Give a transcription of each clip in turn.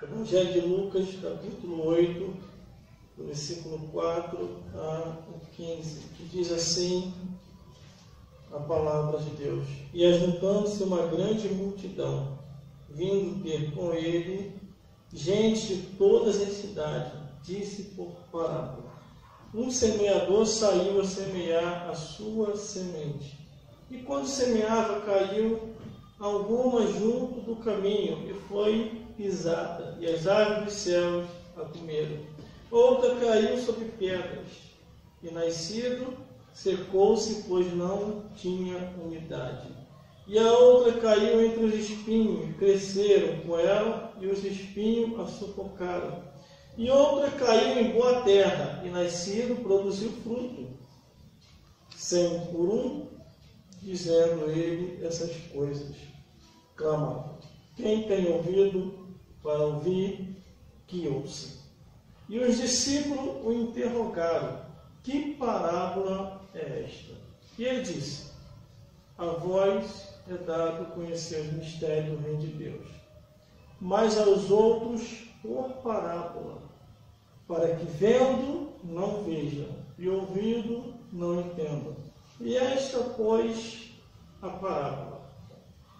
Evangelho de Lucas, capítulo 8, do versículo 4 a 15, que diz assim a palavra de Deus: E ajuntando-se uma grande multidão, vindo ter com ele gente de todas as cidades, disse por parábola: Um semeador saiu a semear a sua semente. E quando semeava, caiu alguma junto do caminho, e foi pisada, e as aves dos céus a comeram. Outra caiu sobre pedras, e nascido, secou-se, pois não tinha umidade. E a outra caiu entre os espinhos, cresceram com ela, e os espinhos a sufocaram. E outra caiu em boa terra, e nascido, produziu fruto, 100 por um, dizendo ele essas coisas. Clamava: Quem tem ouvido para ouvir, que ouça. E os discípulos o interrogaram: Que parábola é esta? E ele disse: A vós é dado conhecer os mistérios do reino de Deus, mas aos outros por parábola, para que vendo não vejam, e ouvindo não entendam. E esta, pois, a parábola.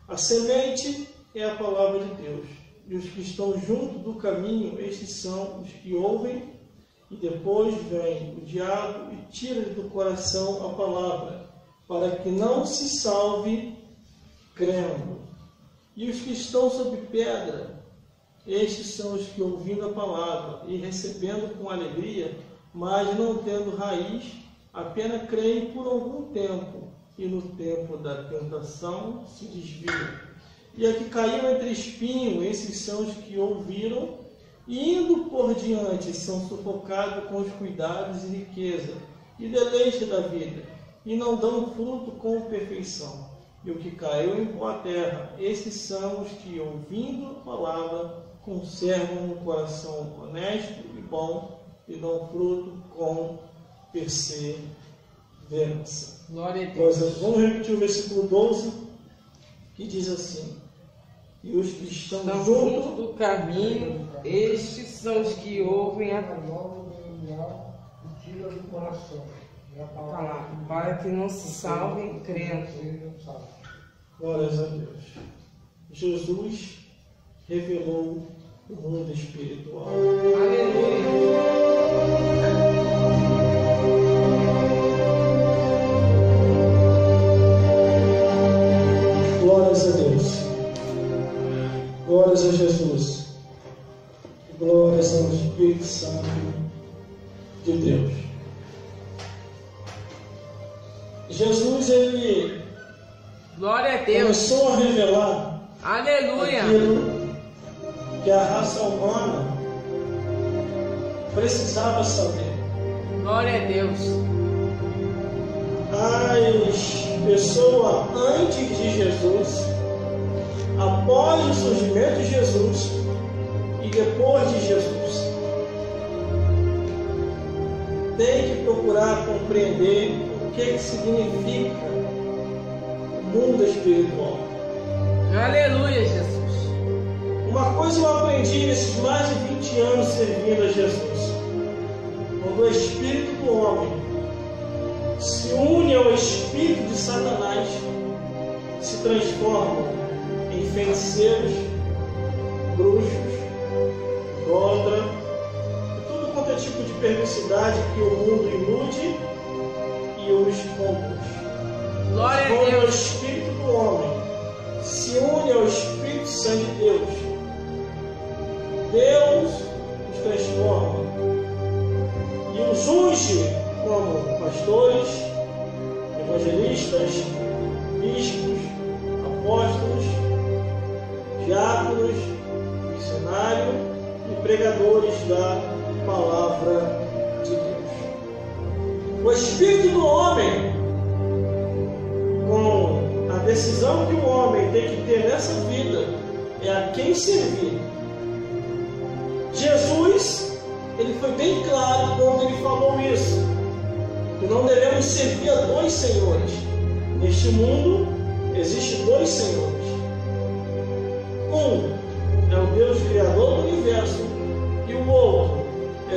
A semente é a palavra de Deus, e os que estão junto do caminho, estes são os que ouvem, e depois vem o diabo e tira do coração a palavra, para que não se salve crendo. E os que estão sob pedra, estes são os que, ouvindo a palavra e recebendo com alegria, mas não tendo raiz, apenas creem por algum tempo, e no tempo da tentação se desviam. E a que caiu entre espinhos, esses são os que ouviram, e indo por diante são sufocados com os cuidados e riqueza, e deleite da vida, e não dão fruto com perfeição. E o que caiu em boa terra, esses são os que, ouvindo a palavra, conservam um coração honesto e bom, e dão fruto com perseverança. Glória a Deus. Vamos repetir o versículo 12, que diz assim: E os que estão junto do caminho, estes são os que ouvem a palavra e tira do coração. palavra, para que não se salvem crendo. Glórias a Deus. Jesus revelou o mundo espiritual. Aleluia. Glórias a Deus. Glórias a Jesus. Glórias ao Espírito Santo de Deus. Jesus, ele Glória a Deus. começou a revelar Aleluia. aquilo que a raça humana precisava saber. Glória a Deus. As pessoas antes de Jesus, após o surgimento de Jesus e depois de Jesus, tem que procurar compreender o que significa o mundo espiritual. Aleluia, Jesus. Uma coisa eu aprendi nesses mais de 20 anos servindo a Jesus: quando o espírito do homem se une ao espírito de Satanás, se transformam em feiticeiros, bruxos, idólatra, tudo quanto é tipo de perversidade que o mundo ilude e os conduz. Glória a Quando o Deus. espírito do homem se une ao Espírito Santo de Deus, Deus os transforma e os unge como pastores, evangelistas, bispos, apóstolos, diáconos, missionários e pregadores da palavra de Deus. O espírito do homem, com a decisão que o homem tem que ter nessa vida, é a quem servir. Jesus, ele foi bem claro quando ele falou isso, que não devemos servir a dois senhores. Neste mundo existem dois senhores. Um é o Deus Criador do universo,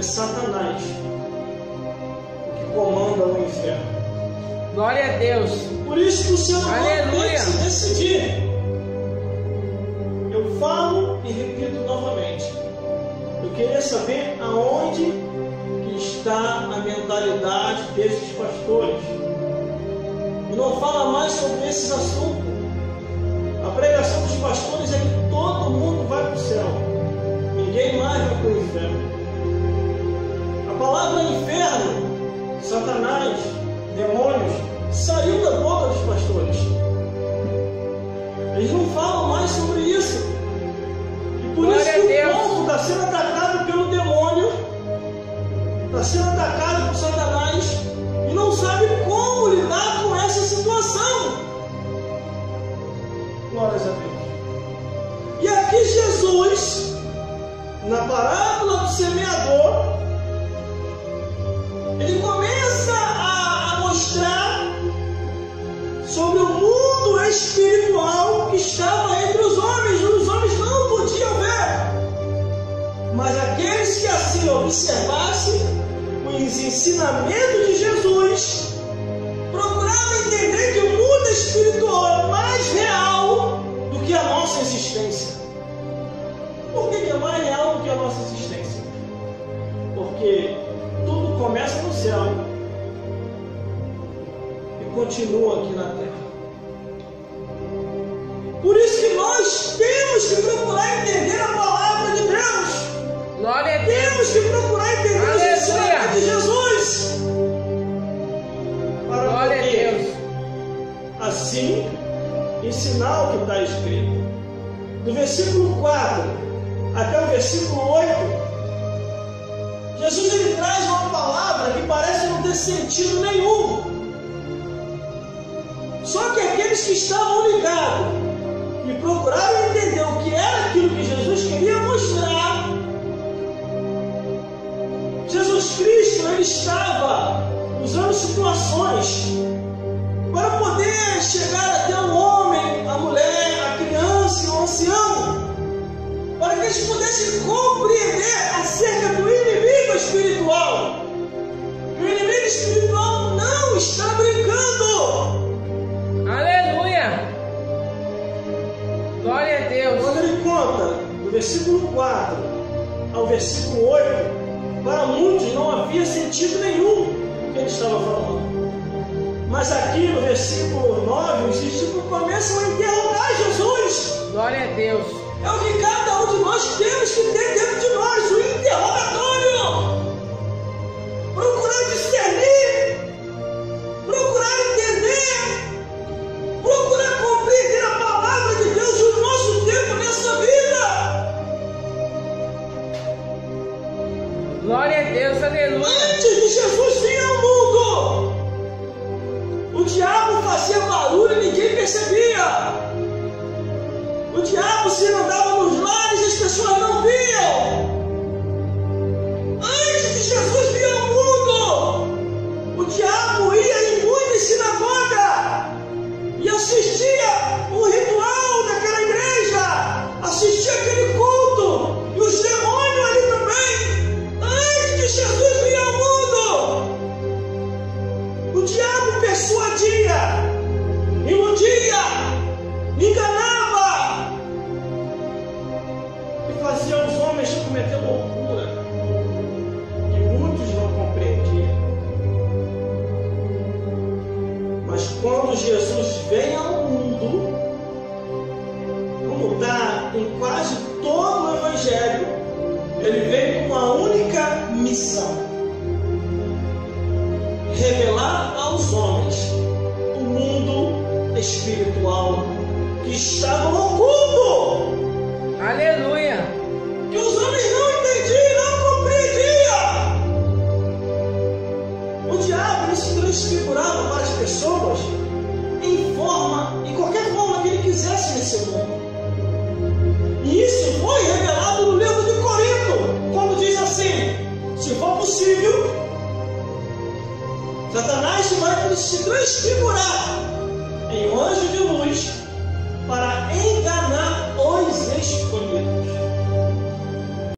é Satanás o que comanda o inferno. Glória a Deus. Por isso que o ser humano tem que se decidir. Eu falo e repito novamente. Eu queria saber aonde que está a mentalidade desses pastores. E não fala mais sobre esses assuntos. A pregação dos pastores é que todo mundo vai para o céu. Ninguém mais vai para o inferno. A palavra inferno, Satanás, demônios, saiu da boca dos pastores. Eles não falam mais sobre isso. E por isso que o povo está sendo atacado pelo demônio, está sendo atacado por Satanás e não sabe como lidar com essa situação. Glórias a Deus. E aqui Jesus, na parábola do semeador, ele começa a mostrar sobre o mundo espiritual que estava entre os homens não podiam ver, mas aqueles que assim observassem os ensinamentos de Jesus, procuravam entender que o mundo espiritual é mais real do que a nossa existência. Por que é mais real do que a nossa existência? Porque tudo começa no céu e continua aqui na terra. Por isso que nós temos que procurar entender a palavra de Deus. Glória a Deus. Temos que procurar entender os ensinamentos de Jesus. Para Glória a Deus. Assim, ensinar o que está escrito. Do versículo 4 até o versículo 8, Jesus ele traz uma palavra que parece não ter sentido nenhum. Só que aqueles que estavam ligados e procuraram entender o que era aquilo que Jesus queria mostrar, Jesus Cristo ele estava usando situações para poder chegar até o homem, a mulher, a criança e o ancião, para que eles pudessem compreender acerca do inimigo espiritual. O inimigo espiritual não está brincando. Aleluia. Glória a Deus. Quando ele conta do versículo 4 ao versículo 8, para muitos não havia sentido nenhum o que ele estava falando. Mas aqui no versículo 9, os discípulos começam a interrogar Jesus. Glória a Deus. É o que cada um de nós temos que ter dentro de nós, o interrogatório. Procurar discernir, procurar entender, procurar compreender a palavra de Deus no nosso tempo nessa vida. Glória a Deus, aleluia. Antes de Jesus vir ao mundo, o diabo fazia barulho e ninguém percebia. O diabo se andava nos lares e as pessoas não viam. Antes de Jesus vir ao mundo, o diabo ia em muitas sinagogas e assistia o ritual daquela igreja, assistia aquele culto, e os demônios ali também. Antes de Jesus vir ao mundo, o diabo persuadia, iludia, enganava, fazia os homens cometer loucura que muitos não compreendiam. Mas quando Jesus vem ao mundo, como está em quase todo o Evangelho, ele vem com uma única missão: revelar aos homens o mundo espiritual que estava no oculto. Aleluia. Que os homens não entendiam, não compreendiam. O diabo se transfigurava para as pessoas em qualquer forma que ele quisesse nesse mundo. E isso foi revelado no livro de Corinto, quando diz assim: se for possível, Satanás vai se transfigurar